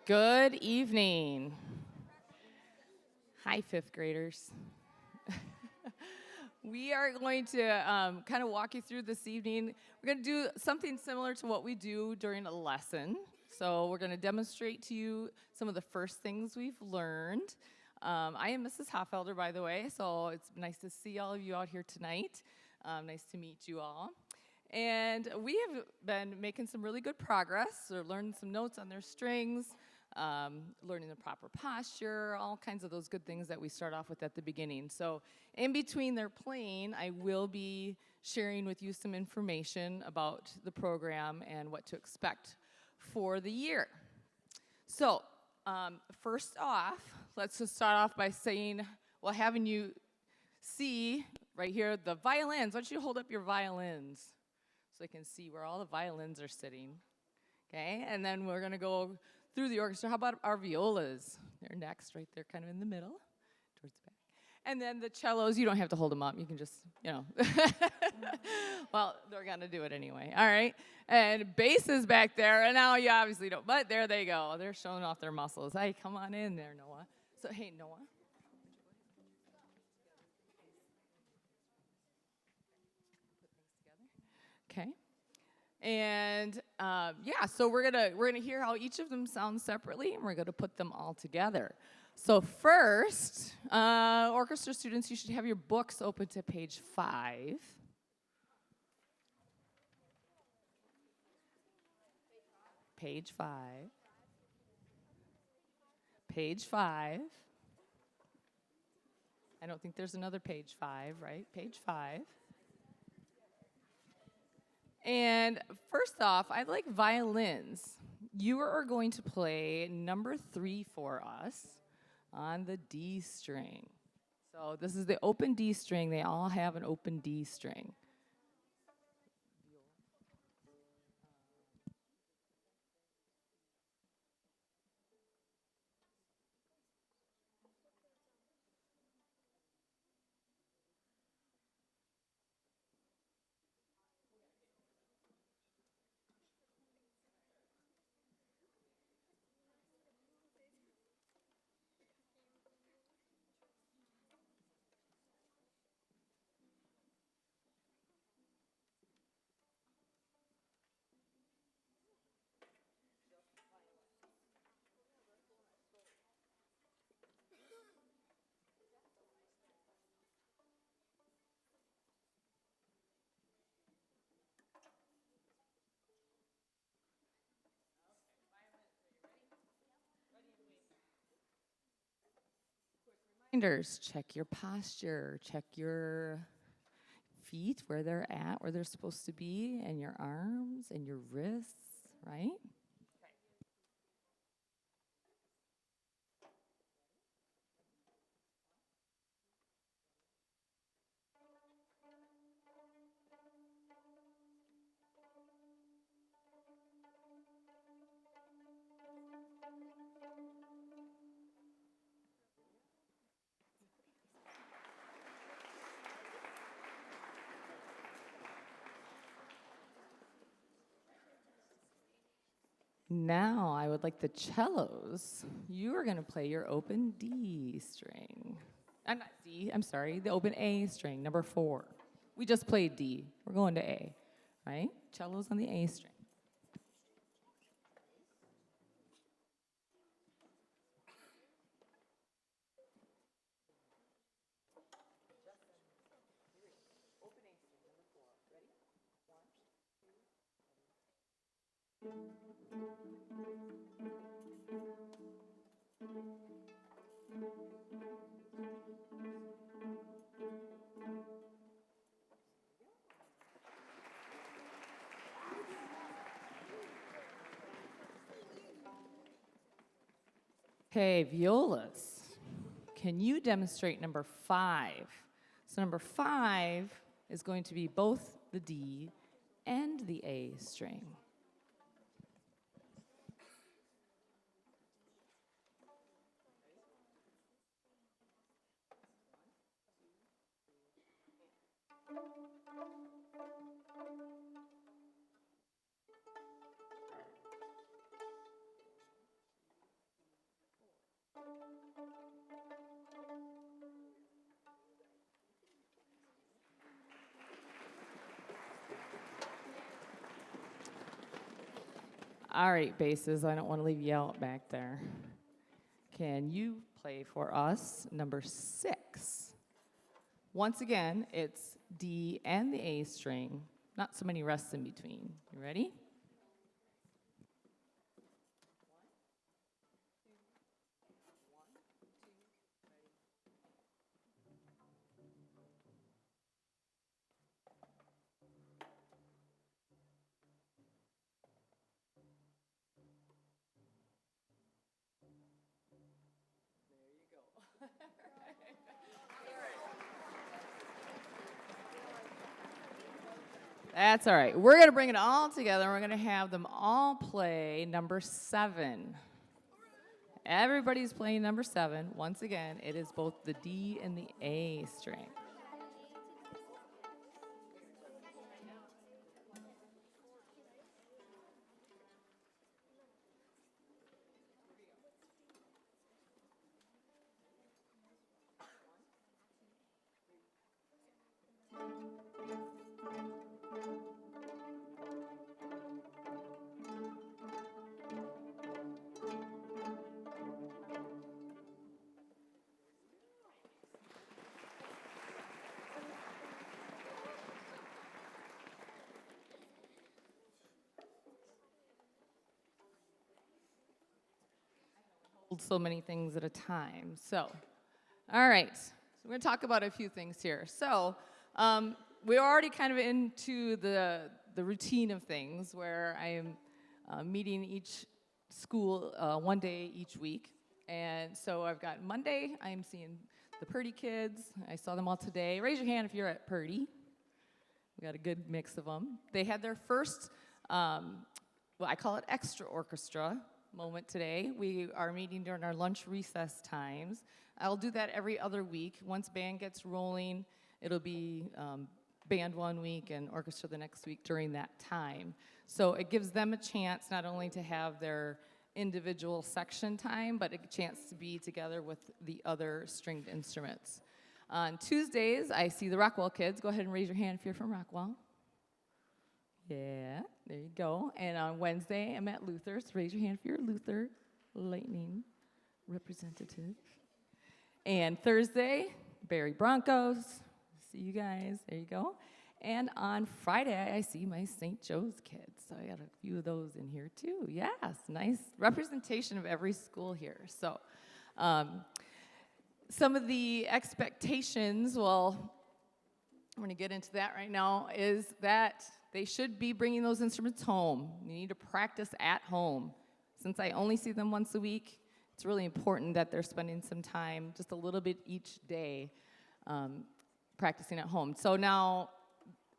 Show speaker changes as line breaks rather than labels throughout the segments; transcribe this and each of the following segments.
Good evening. Hi, fifth graders. We are going to kind of walk you through this evening. We're going to do something similar to what we do during a lesson. So we're going to demonstrate to you some of the first things we've learned. I am Mrs. Hoffelder, by the way, so it's nice to see all of you out here tonight. Nice to meet you all. And we have been making some really good progress. We're learning some notes on their strings, learning the proper posture, all kinds of those good things that we start off with at the beginning. So in between their playing, I will be sharing with you some information about the program and what to expect for the year. So first off, let's just start off by saying, well, having you see right here the violins. Why don't you hold up your violins so I can see where all the violins are sitting. Okay, and then we're gonna go through the orchestra. How about our violas? They're next, right there, kind of in the middle, towards the back. And then the cellos, you don't have to hold them up. You can just, well, they're gonna do it anyway. All right, and bass is back there, and now you obviously don't, but there they go. They're showing off their muscles. Hey, come on in there, Noah. So, hey, Noah. Okay. And so we're gonna hear how each of them sounds separately, and we're gonna put them all together. So first, orchestra students, you should have your books open to page 5. Page 5. Page 5. I don't think there's another page 5, right? Page 5. And first off, I'd like violins. You are going to play number 3 for us on the D string. So this is the open D string. They all have an open D string. Reminders, check your posture, check your feet, where they're at, where they're supposed to be, and your arms and your wrists, right? Now I would like the cellos. You are going to play your open D string. Not D, I'm sorry, the open A string, number 4. We just played D. We're going to A, right? Cellos on the A string. Okay, violas. Can you demonstrate number 5? So number 5 is going to be both the D and the A string. All right, basses, I don't want to leave you out back there. Can you play for us number 6? Once again, it's D and the A string, not so many rests in between. You ready? That's all right. We're going to bring it all together. We're going to have them all play number 7. Everybody's playing number 7. Once again, it is both the D and the A string. So many things at a time. So, all right. So we're going to talk about a few things here. So, we're already kind of into the routine of things where I am meeting each school one day each week. And so I've got Monday, I'm seeing the Purdy kids. I saw them all today. Raise your hand if you're at Purdy. We got a good mix of them. They had their first, I call it extra orchestra moment today. We are meeting during our lunch recess times. I'll do that every other week. Once band gets rolling, it'll be band one week and orchestra the next week during that time. So it gives them a chance not only to have their individual section time, but a chance to be together with the other stringed instruments. On Tuesdays, I see the Rockwell kids. Go ahead and raise your hand if you're from Rockwell. Yeah, there you go. And on Wednesday, I'm at Luther. So raise your hand if you're a Luther Lightning representative. And Thursday, Barry Broncos. See you guys. There you go. And on Friday, I see my St. Joe's kids. So I got a few of those in here too. Yes, nice representation of every school here. So some of the expectations, well, I'm going to get into that right now, is that they should be bringing those instruments home. You need to practice at home. Since I only see them once a week, it's really important that they're spending some time, just a little bit each day, practicing at home. So now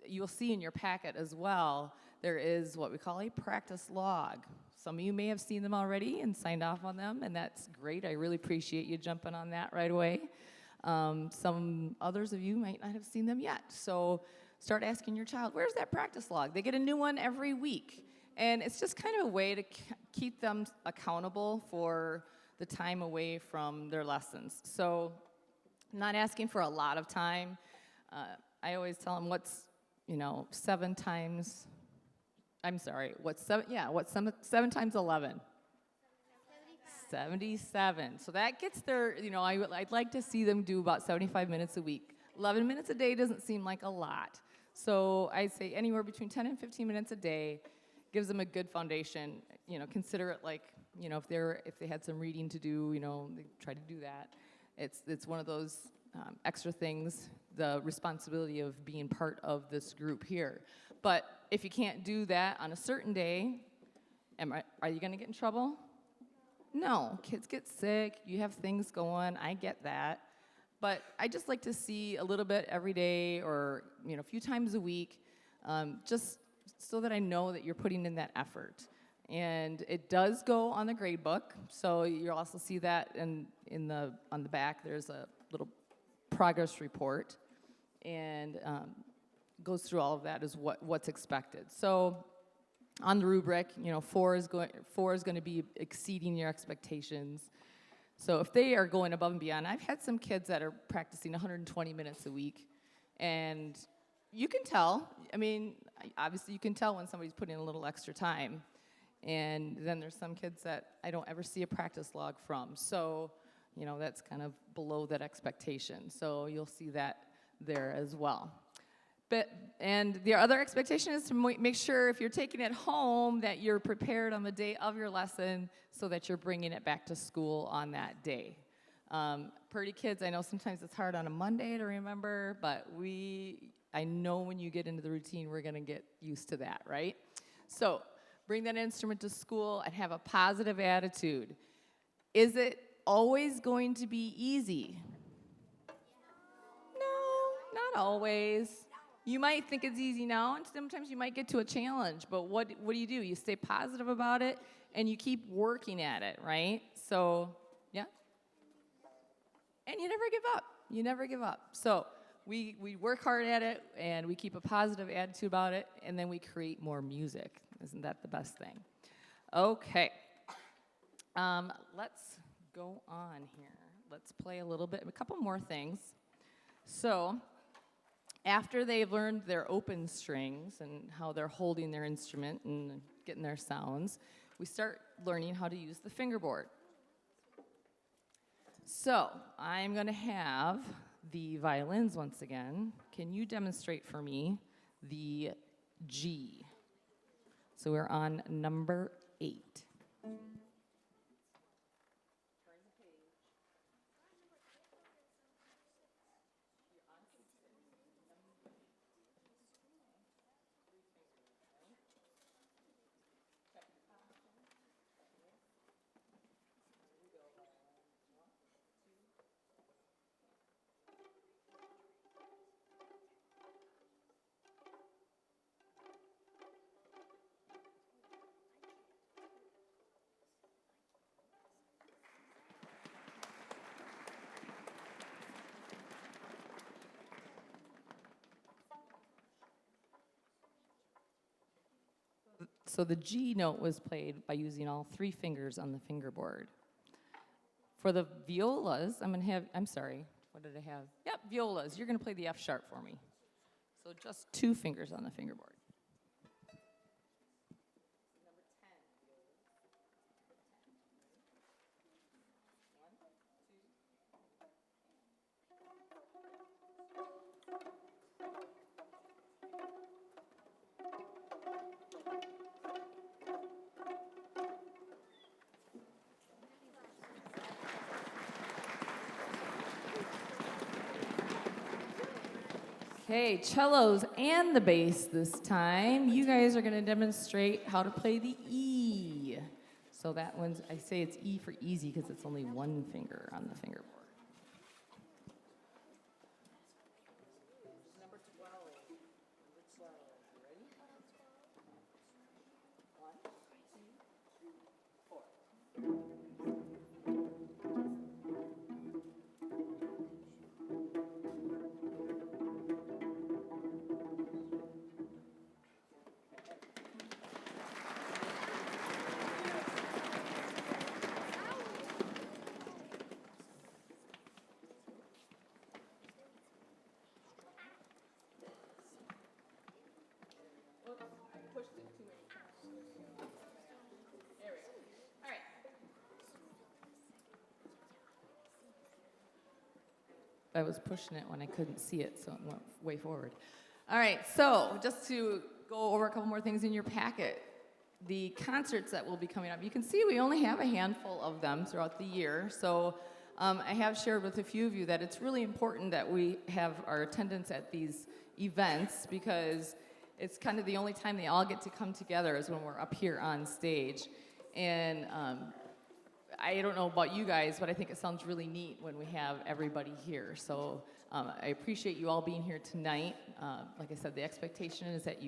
you'll see in your packet as well, there is what we call a practice log. Some of you may have seen them already and signed off on them, and that's great. I really appreciate you jumping on that right away. Some others of you might not have seen them yet. So start asking your child, where's that practice log? They get a new one every week. And it's just kind of a way to keep them accountable for the time away from their lessons. So I'm not asking for a lot of time. I always tell them what's 7 times 11? 77. So that gets their, I'd like to see them do about 75 minutes a week. 11 minutes a day doesn't seem like a lot. So I'd say anywhere between 10 and 15 minutes a day gives them a good foundation. Consider it like, if they had some reading to do, they try to do that. It's one of those extra things, the responsibility of being part of this group here. But if you can't do that on a certain day, are you going to get in trouble? No, kids get sick, you have things going, I get that. But I just like to see a little bit every day or, a few times a week, just so that I know that you're putting in that effort. And it does go on the grade book, so you'll also see that on the back, there's a little progress report, and goes through all of that as what's expected. So on the rubric, 4 is going to be exceeding your expectations. So if they are going above and beyond, I've had some kids that are practicing 120 minutes a week, and you can tell. I mean, obviously you can tell when somebody's putting in a little extra time. And then there's some kids that I don't ever see a practice log from. So, that's kind of below that expectation. So you'll see that there as well. And the other expectation is to make sure if you're taking it home that you're prepared on the day of your lesson so that you're bringing it back to school on that day. Pretty kids, I know sometimes it's hard on a Monday to remember, but I know when you get into the routine, we're going to get used to that, right? So bring that instrument to school and have a positive attitude. Is it always going to be easy? No, not always. You might think it's easy now, and sometimes you might get to a challenge, but what do? You stay positive about it, and you keep working at it, right? So, yeah. And you never give up. You never give up. So we work hard at it, and we keep a positive attitude about it, and then we create more music. Isn't that the best thing? Okay. Let's go on here. Let's play a couple more things. So after they've learned their open strings and how they're holding their instrument and getting their sounds, we start learning how to use the fingerboard. So I'm going to have the violins once again. Can you demonstrate for me the G? So we're on number 8. So the G note was played by using all 3 fingers on the fingerboard. For the violas, what did I have? Yep, violas. You're going to play the F sharp for me. So just 2 fingers on the fingerboard. Okay, cellos and the bass this time. You guys are going to demonstrate how to play the E. So that one's, I say it's E for easy because it's only 1 finger on the fingerboard. Number 12. Ready? 1, 2, 3, 4. I was pushing it when I couldn't see it, so it went way forward. All right, so just to go over a couple more things in your packet. The concerts that will be coming up, you can see we only have a handful of them throughout the year, so I have shared with a few of you that it's really important that we have our attendance at these events because it's kind of the only time they all get to come together is when we're up here on stage. And I don't know about you guys, but I think it sounds really neat when we have everybody here. So I appreciate you all being here tonight. Like I said, the expectation is that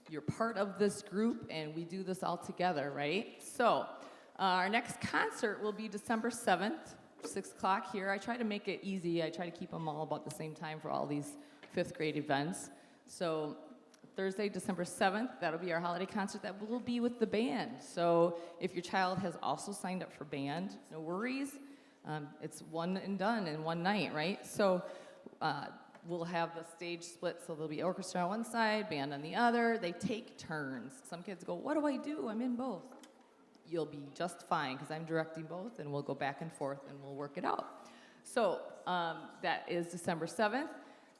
you're part of this group and we do this all together, right? So our next concert will be December 7th, 6 o'clock here. I try to make it easy. I try to keep them all about the same time for all these 5th grade events. So Thursday, December 7th, that'll be our holiday concert that will be with the band. So if your child has also signed up for band, no worries. It's one and done in one night, right? So we'll have the stage split, so there'll be orchestra on one side, band on the other. They take turns. Some kids go, what do I do? I'm in both. you'll be just fine because I'm directing both, and we'll go back and forth and we'll work it out. So that is December 7th.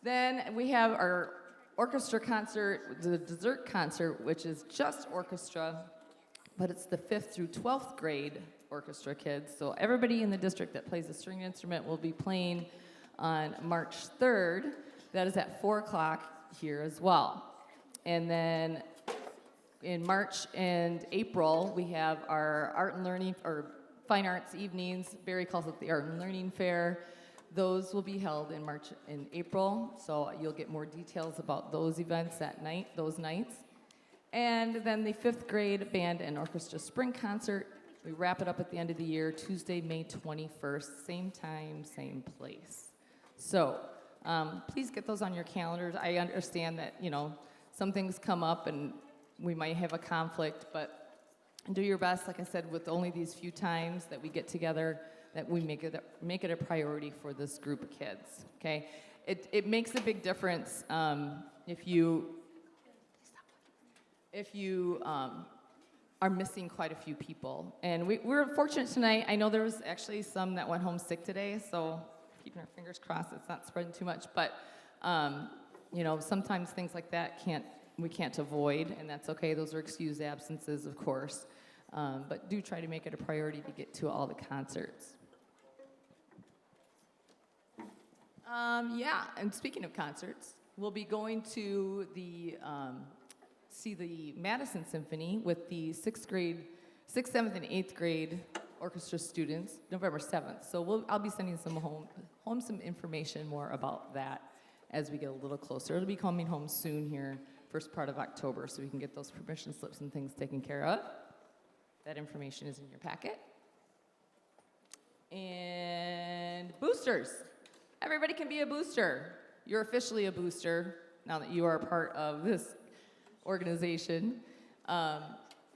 Then we have our orchestra concert, the dessert concert, which is just orchestra, but it's the 5th through 12th grade orchestra kids. So everybody in the district that plays a string instrument will be playing on March 3rd. That is at 4 o'clock here as well. And then in March and April, we have our art and learning, or fine arts evenings. Barry calls it the Art and Learning Fair. Those will be held in March and April, so you'll get more details about those events that night, those nights. And then the 5th grade band and orchestra spring concert. We wrap it up at the end of the year, Tuesday, May 21st, same time, same place. So please get those on your calendars. I understand that, some things come up and we might have a conflict, but do your best, like I said, with only these few times that we get together, that we make it a priority for this group of kids, okay? It makes a big difference if you are missing quite a few people. And we're fortunate tonight. I know there was actually some that went home sick today, so keeping our fingers crossed it's not spreading too much. But sometimes things like that we can't avoid, and that's okay. Those are excused absences, of course. But do try to make it a priority to get to all the concerts. And speaking of concerts, we'll be going to see the Madison Symphony with the 6th, 7th, and 8th grade orchestra students, November 7th. So I'll be sending some home some information more about that as we get a little closer. It'll be coming home soon here, first part of October, so we can get those permission slips and things taken care of. That information is in your packet. And boosters. Everybody can be a booster. You're officially a booster now that you are a part of this organization.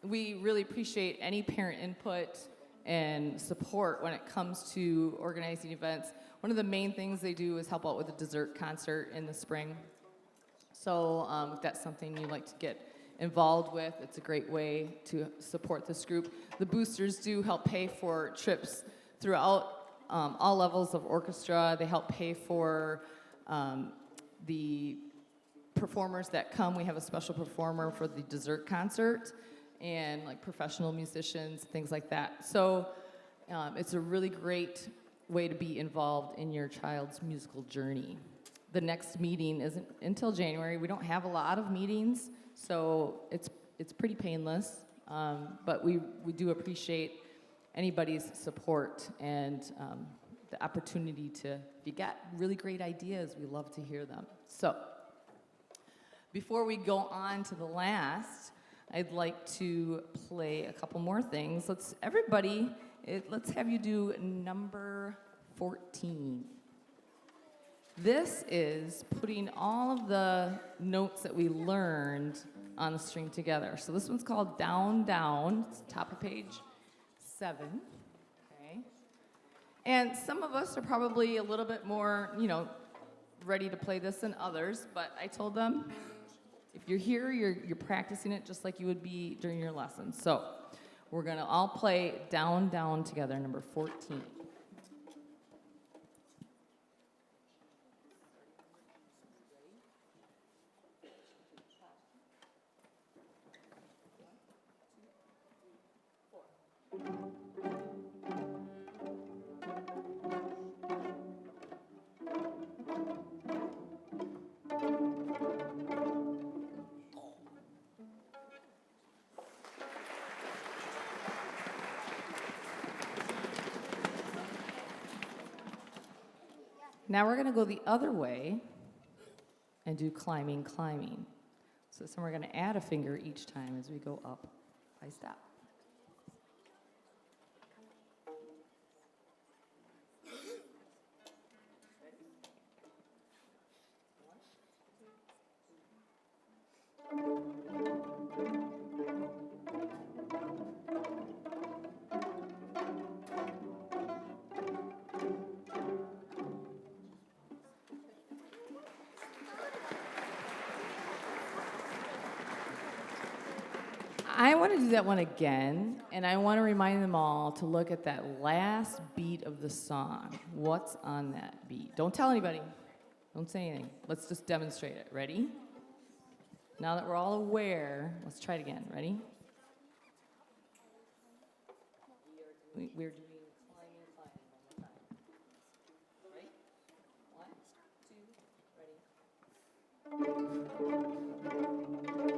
We really appreciate any parent input and support when it comes to organizing events. One of the main things they do is help out with the dessert concert in the spring. So if that's something you'd like to get involved with, it's a great way to support this group. The boosters do help pay for trips throughout all levels of orchestra. They help pay for the performers that come. We have a special performer for the dessert concert, and like professional musicians, things like that. So it's a really great way to be involved in your child's musical journey. The next meeting isn't until January. We don't have a lot of meetings, so it's pretty painless, but we do appreciate anybody's support and the opportunity to, if you got really great ideas, we love to hear them. So before we go on to the last, I'd like to play a couple more things. Let's have you do number 14. This is putting all of the notes that we learned on the string together. So this one's called Down, Down. It's top of page 7. Okay. And some of us are probably a little bit more, ready to play this than others, but I told them, if you're here, you're practicing it just like you would be during your lesson. So we're going to all play Down, Down together, number 14. Now we're going to go the other way and do climbing, climbing. So we're going to add a finger each time as we go up by step. I want to do that one again, and I want to remind them all to look at that last beat of the song. What's on that beat? Don't tell anybody. Don't say anything. Let's just demonstrate it. Ready? Now that we're all aware, let's try it again. Ready? We're doing climbing one more time. Ready? 1, 2, ready?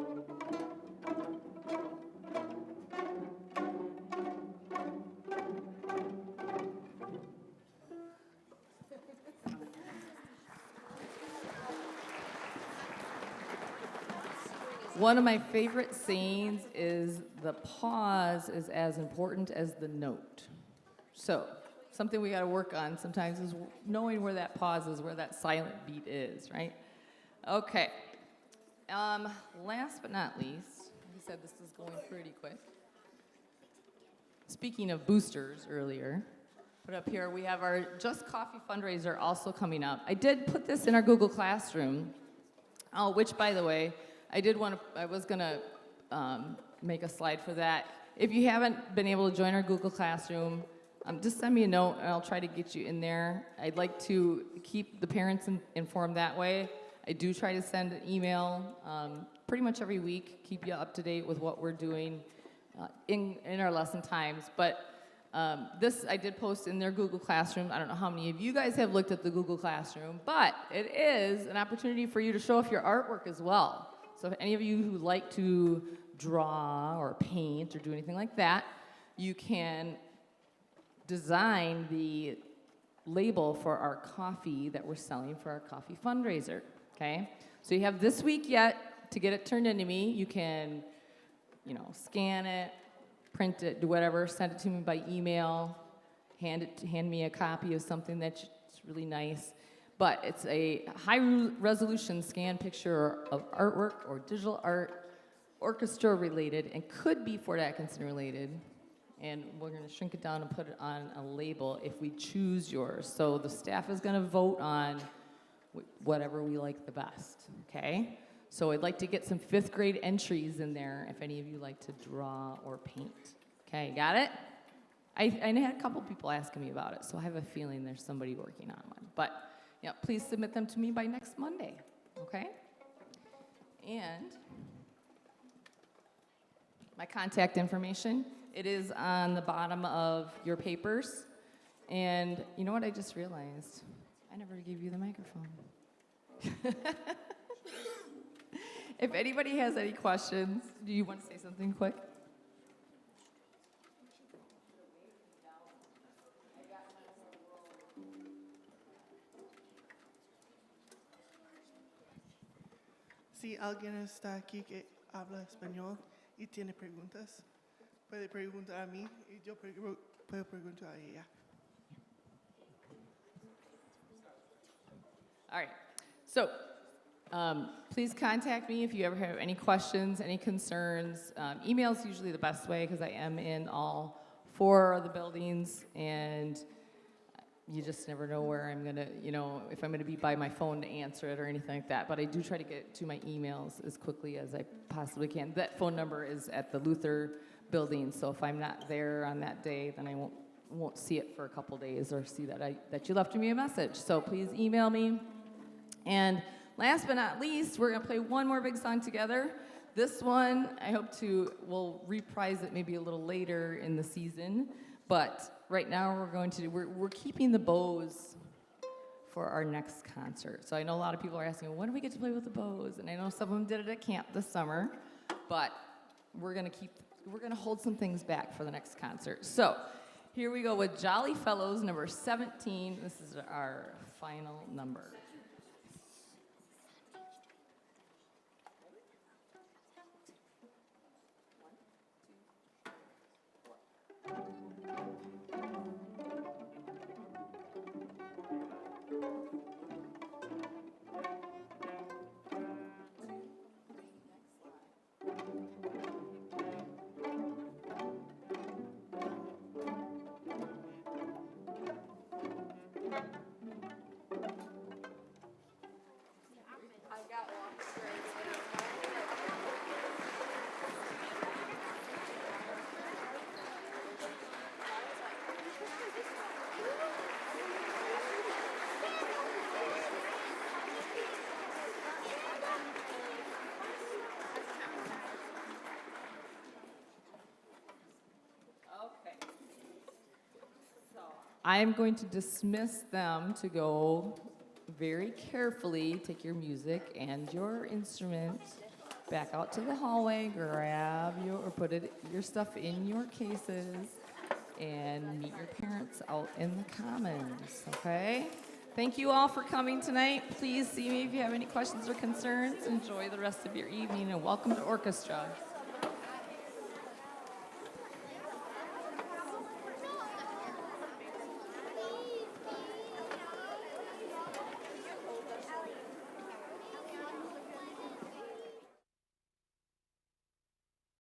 One of my favorite sayings is the pause is as important as the note. So, something we got to work on sometimes is knowing where that pause is, where that silent beat is, right? Okay. Last but not least, he said this is going pretty quick. Speaking of boosters earlier, put up here, we have our Just Coffee fundraiser also coming up. I did put this in our Google Classroom, which, by the way, I was going to make a slide for that. If you haven't been able to join our Google Classroom, just send me a note and I'll try to get you in there. I'd like to keep the parents informed that way. I do try to send an email pretty much every week, keep you up to date with what we're doing in our lesson times. But this I did post in their Google Classroom. I don't know how many of you guys have looked at the Google Classroom, but it is an opportunity for you to show off your artwork as well. So if any of you who like to draw or paint or do anything like that, you can design the label for our coffee that we're selling for our coffee fundraiser, okay? So you have this week yet to get it turned into me. You can, scan it, print it, do whatever, send it to me by email, hand me a copy of something that's really nice. But it's a high-resolution scan picture of artwork or digital art, orchestra related, and could be Fort Atkinson related. And we're going to shrink it down and put it on a label if we choose yours. So the staff is going to vote on whatever we like the best, okay? So I'd like to get some 5th grade entries in there if any of you like to draw or paint. Okay, got it? I had a couple people asking me about it, so I have a feeling there's somebody working on one. But please submit them to me by next Monday, okay? And my contact information, it is on the bottom of your papers. And you know what I just realized? I never gave you the microphone. If anybody has any questions, do you want to say something quick?
Si alguien está aquí que habla español y tiene preguntas, puede preguntar a mí y yo puedo preguntar a ella.
All right. So please contact me if you ever have any questions, any concerns. Email is usually the best way because I am in all 4 of the buildings, and you just never know where I'm going to, if I'm going to be by my phone to answer it or anything like that. But I do try to get to my emails as quickly as I possibly can. That phone number is at the Luther building, so if I'm not there on that day, then I won't see it for a couple days or see that you left me a message. So please email me. And last but not least, we're going to play one more big song together. This one, I hope we'll reprise it maybe a little later in the season. But right now, we're keeping the bows for our next concert. So I know a lot of people are asking, when do we get to play with the bows? And I know some of them did it at camp this summer, but we're gonna hold some things back for the next concert. So here we go with Jolly Fellows, number 17. This is our final number. I'm going to dismiss them to go very carefully take your music and your instrument back out to the hallway, grab your, or put your stuff in your cases, and meet your parents out in the commons, okay? Thank you all for coming tonight. Please see me if you have any questions or concerns. Enjoy the rest of your evening, and welcome to Orchestra.